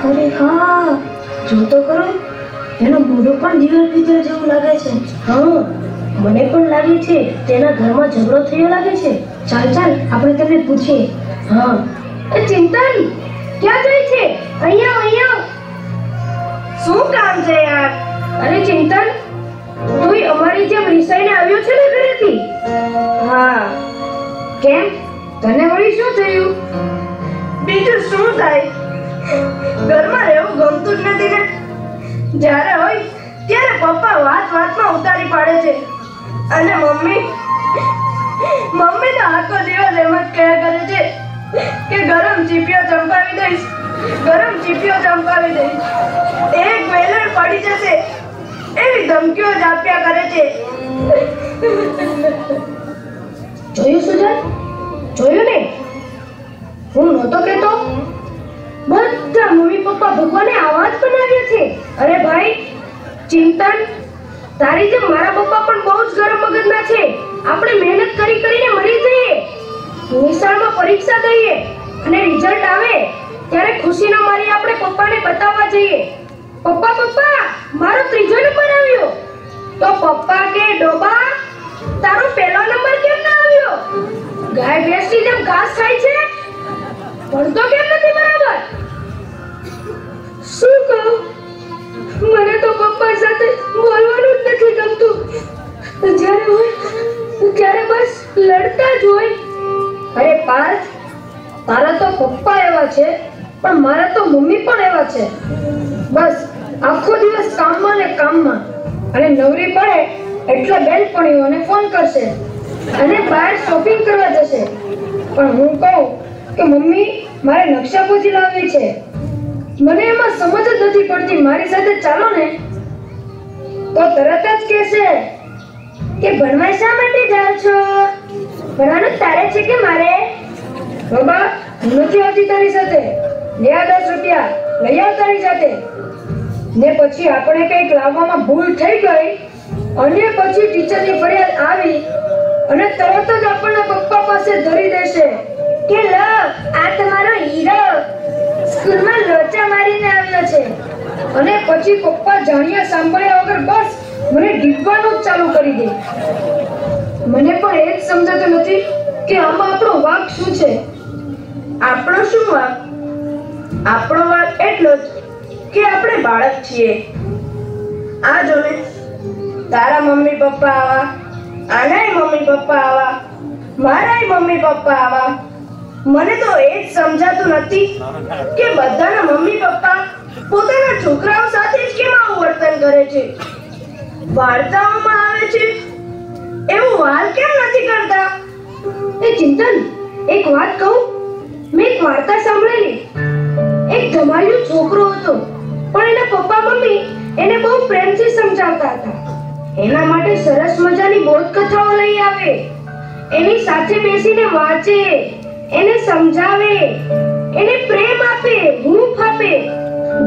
अरे हाँ, जो तो करो એનો મોઢો પણ દિવાલ ભીતર જેવું લાગે છે. હા, મને પણ લાગે છે તેના ઘરમાં ઝઘડો થયો લાગે છે. ચાલ ચાલ આપણે તેમને પૂછીએ. હા, એ ચિંતન ક્યાં જાય છે? અહીંયા અહીંયા. શું કામ છે યાર? અરે ચિંતન, તું અમારી જેમ રિસાઈને આવ્યો છે ને ઘરેથી? હા. કેમ? તને વળી શું થયું? બીજું શું થાય? ઘરમાં રહેવું ગમતું જ નથી ને. જ્યારે હોય ત્યારે પપ્પા વાત વાતમાં ઉતારી પાડે છે અને મમ્મી તો આખો દિવસ એમ જ કહ્યા કરે છે કે ગરમ ચીપિયો ચમકાવી દઈશ, ગરમ ચીપિયો ચમકાવી દઈશ, એક વેલણ પડી જશે એવી ધમકીઓ જ આપ્યા કરે છે. જોયું સુજન? જોયું ને? હું નહોતો કહેતો? બધા મમ્મી પપ્પા ભગવાને આવાજ બનાવ્યા છે. અરે ભાઈ ચિંતન, તારી જેમ મારા પપ્પા પણ બહુ જ ગરમ મગજના છે. આપણે મહેનત કરીને મરી જઈએ, નિશાળમાં પરીક્ષા દઈએ અને રિઝલ્ટ આવે ત્યારે ખુશીના મારી આપણે પપ્પાને બતાવવા જઈએ, પપ્પા પપ્પા મારો ત્રીજો નંબર આવ્યો. તો પપ્પા કે ડોબા તારો પહેલો નંબર કેમ ના આવ્યો? ગાય ભેંસની જેમ ઘાસ ખાય છે, ભણતો કેમ નથી બરાબર? શું કહું? મને તો પપ્પા સાથે બોલવાનું જ નથી ગમતું. જ્યારે હોય ત્યારે બસ લડતા જ હોય. અરે પાર્થ, તારા તો પપ્પા એવા છે પણ મારા તો મમ્મી પણ એવા છે. બસ આખો દિવસ કામમાં ને કામમાં, અને નવરી પડે એટલે બેનપણીઓને ફોન કરશે અને બહાર શોપિંગ કરવા જશે. પણ હું કહું કે મમ્મી મારે નકશાપોજી લાવવી છે, મને એમાં સમજ જ નથી પડતી, મારી સાથે ચાલો ને. તો તરત જ કહેશે કે ભણવા શા માટે જાવ છો? ભણવાનું તારે છે કે મારે? બાબા હું નથી આવતી તારી સાથે, લે આ 10 રૂપિયા લઈ આવ તારી સાથે. ને પછી આપણે કંઈક લાવવામાં ભૂલ થઈ ગઈ અને પછી ટીચરની ફરિયાદ આવી અને તરત જ આપણને પપ્પા પાસે ધરી દેશે કે લો આ તમારો હીરો સ્કૂલમાં લોચા મારીને આવ્યો છે. અને પછી પપ્પા જાણ્યા સાંભળ્યા વગર બસ મને ડીપવાનું જ ચાલુ કરી દે. મને પણ એ જ સમજાતું નથી કે આમાં આપણો વાંક શું છે. આપણો શું વાંક? આપણો વાંક એટલો જ કે આપણે બાળક છીએ. આ જો ને, તારા મમ્મી પપ્પા આવા, આનાય મમ્મી પપ્પા આવા, મારાય મમ્મી પપ્પા આવા. મને તો એ જ સમજાતું નથી કે બધાના મમ્મી પપ્પા પોતાના છોકરાઓ સાથે જ કેમ આવું વર્તન કરે છે. વાર્તાઓમાં આવે છે એવું વાલ કેમ નથી કરતા? એ ચિંતન, એક વાત કહું, મેં એક વાર્તા સાંભળેલી. એક ધમાલિયો છોકરો હતો પણ એના પપ્પા મમ્મી એને બહુ પ્રેમથી સમજાવતા હતા. એના માટે સરસ મજાની બોધકથાઓ લઈ આવે, એની સાથે બેસીને વાંચે, એને સમજાવે, એને પ્રેમ આપે, હૂંફ આપે,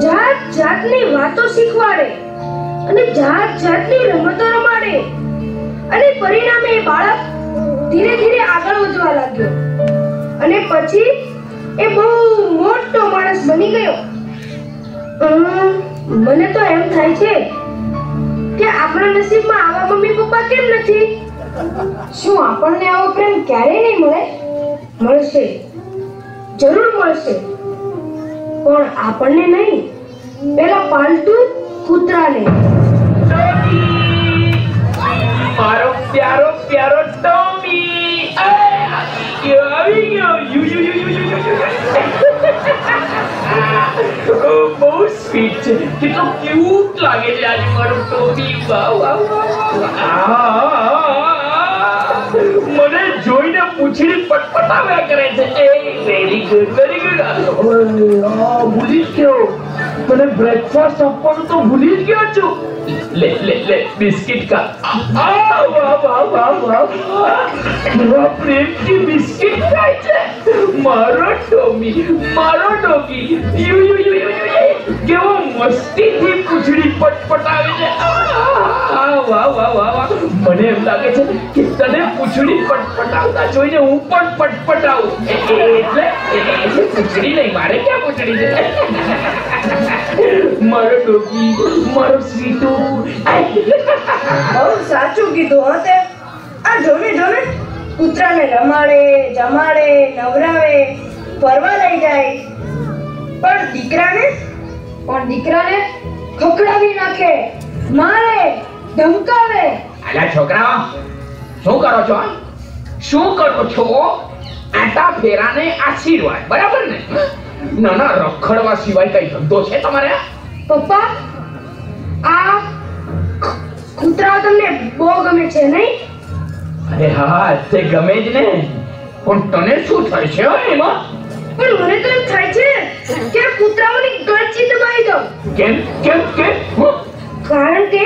જાત જાતની વાતો શીખવાડે અને જાત જાતની રમતો રમાડે. અને પરિણામે એ બાળક ધીરે ધીરે આગળ વધવા લાગ્યો અને પછી એ બહુ મોટો માણસ બની ગયો. મને તો એમ થાય છે કે આપણા નસીબમાં આવા મમ્મી પપ્પા કેમ નથી? શું આપણને આવો પ્રેમ ક્યારેય નહીં મળે? મળશે, જરૂર મળશે, પણ આપણને નહીં, પેલા પાલતુ કૂતરાને. મારો પ્યારો પ્યારો ટોમી આવી ગયો. બહુ સ્વીટ છે, કેટલો ક્યુટ લાગે છે આજે મારો ટોમી. મને જોઈને પૂછડી પટપટાવ્યા કરે છે. એ વેરી ગુડ, વેરી ગુડ. ભૂલી જ ગયો, તને બ્રેકફાસ્ટ આપવાનું તો ભૂલી જ ગયો છું. લે લે લે બિસ્કિટ ખા. વાહ વાહ વાહ વાહ કેવા પ્રેમથી બિસ્કિટ ખાય છે મારો ટોમી, મારો doggy. You you you you કેવો મસ્તીથી પૂંછડી પટપટાવે છે. વાહ વાહ વાહ વાહ. મને એમ લાગે છે કે તને પૂંછડી પટપટાવતા જોઈને હું પણ પટપટાવું. એટલે પૂંછડી નહીં, મારે ક્યાં પૂંછડી છે. મારો ડોગી, મારો સ્વીટુ. બહુ સાચું કીધું હો તે. આ જોને જોને કૂતરાને રમાડે, જમાડે, નવરાવે, ફરવા લઈ જાય. પણ દીકરાને ખખડાવી નાખે, મારે, ધમકાવે. અલા છોકરાઓ, શું કરો છો? શું કરો છો? આટા ફેરાને આશીર્વાદ, બરાબર ને? ના રખડવા સિવાય કઈ ધંધો છે તમારે? પપ્પા, આ કૂતરાઓ તમને બહુ ગમે છે નહીં? અરે હા, તે ગમે જ ને. પણ તને શું થાય છે એમાં? પણ મને તો એમ થાય છે કે આ કૂતરાઓની ગળચી દબાવી દો. કેમ કેમ કેમ? કારણ કે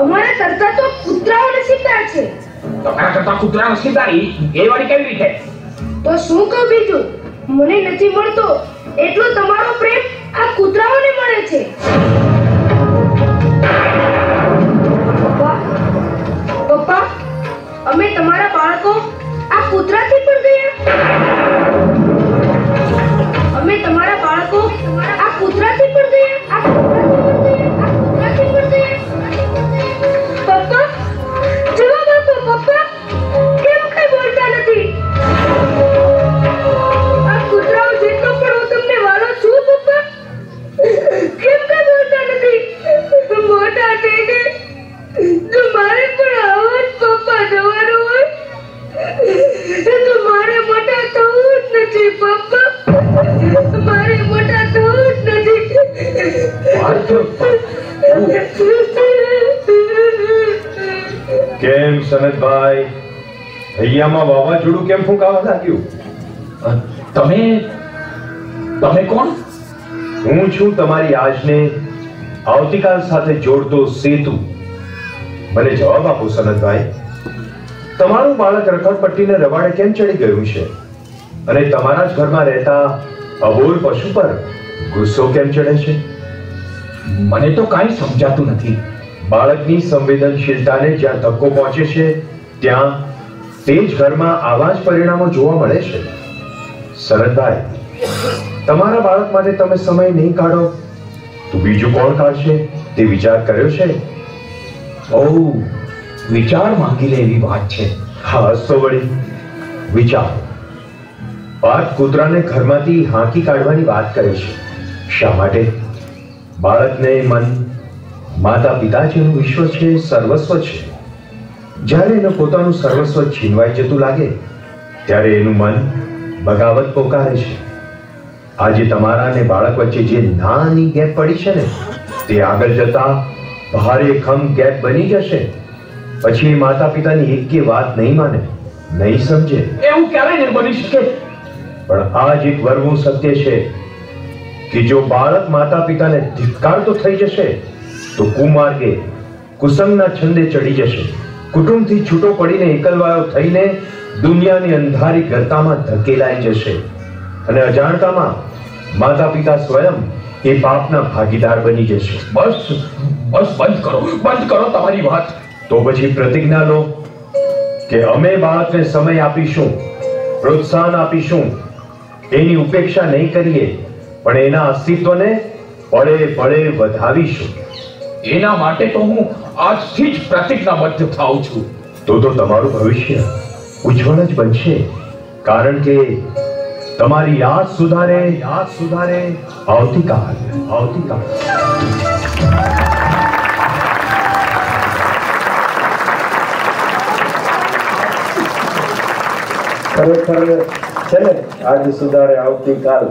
અમારા કરતા તો કૂતરાઓ નસીબદાર છે. તમારા કરતા કૂતરા નસીબદારી એ વાળી કેવી રીતે? તો શું કહું બીજું? મને નથી મળતો એટલો તમારો પ્રેમ આ કૂતરાઓને મળે છે. પપ્પા, અમે તમારા બાળકો આ કૂતરાથી પણ ગયા. અમે તમારા બાળકો આ કૂતરાથી પણ ગયા. પપ્પા, જવાબ આપો પપ્પા. કેમ કઈ બોલતા નથી? આ કૂતરાઓ જેટલો પણ હું તમને વાલો છું પપ્પા, કેમ કઈ બોલતા નથી? મોટા થઈને જો મારે પણ આવો જ પપ્પા જવાનું હોય તો મારે મોટા થવું જ નથી પપ્પા. મારે મોટા થવું જ નથી. કેમ સનતભાઈ, હૈયામાં વાવાઝોડું કેમ ફૂંકાવા લાગ્યું? તમે કોણ? હું છું તમારી આજને આવતીકાલ સાથે જોડતો સેતુ. મને જવાબ આપો સનતભાઈ, તમારું બાળક રખડપટ્ટીને રવાડે કેમ ચડી ગયું છે અને તમારા જ ઘરમાં રહેતા અબોલ પશુ પર ગુસ્સો કેમ ચડે છે? મને તો કાંઈ સમજાતું નથી. બાળકની સંવેદનશીલતાને જ્યાં ધક્કો પહોંચે છે ત્યાં તે જ ઘરમાં આવા જ પરિણામો જોવા મળે છે. શરદભાઈ, તમારા બાળક માટે તમે સમય નહીં કાઢો તો બીજું કોણ કાઢશે તે વિચાર કર્યો છે? ઓહ, વિચાર માંગી લે એવી વાત છે. હા તો વળી વિચાર. પાર્થ કૂતરાને ઘરમાંથી હાંકી કાઢવાની વાત કરે છે. શા માટે? બાળકને મન માતા પિતા જેનું વિશ્વ છે, સર્વસ્વ છે. જ્યારે એનું પોતાનું સર્વસ્વ છીનવાઈ જતું લાગે ત્યારે એનું મન બગાવત પોકારે છે. આજે તમારા અને બાળક વચ્ચે જે નાની ગેપ પડી છે ને તે આગળ જતા ભારે ખમ ગેપ બની જશે. પછી માતા પિતાની એકે વાત નહીં માને, નહીં સમજે. એવું ક્યારે નહીં બની શકે? પણ આ જ એક વરવું સત્ય છે કે જો બાળક માતા પિતાને ધિક્કારતો થઈ જશે તો કુમાર્ગે કુસંગના છંદે ચડી જશે. કુટુંબથી છૂટો પડીને એકલવાયો થઈને દુનિયાની અંધારી ગર્તામાં ધકેલાઈ જશે અને અજાણતામાં માતા પિતા સ્વયં એ પાપના ભાગીદાર બની જશે. બસ બસ બંધ કરો તમારી વાત. તો પછી પ્રતિજ્ઞા લો કે અમે બાળકને સમય આપીશું, પ્રોત્સાહન આપીશું, એની ઉપેક્ષા નહીં કરીએ, પણ એના અસ્તિત્વને પળે પળે વધાવીશું. એના માટે તો હું આજથી જ પ્રતિજ્ઞાબદ્ધ થાઉં છું. તો તમારું ભવિષ્ય ઉજ્જવળ જ બનશે. કારણ કે તમારી યાદ સુધારે આવતીકાલ. ખરેખર છે ને, આજ સુધારે આવતીકાલ.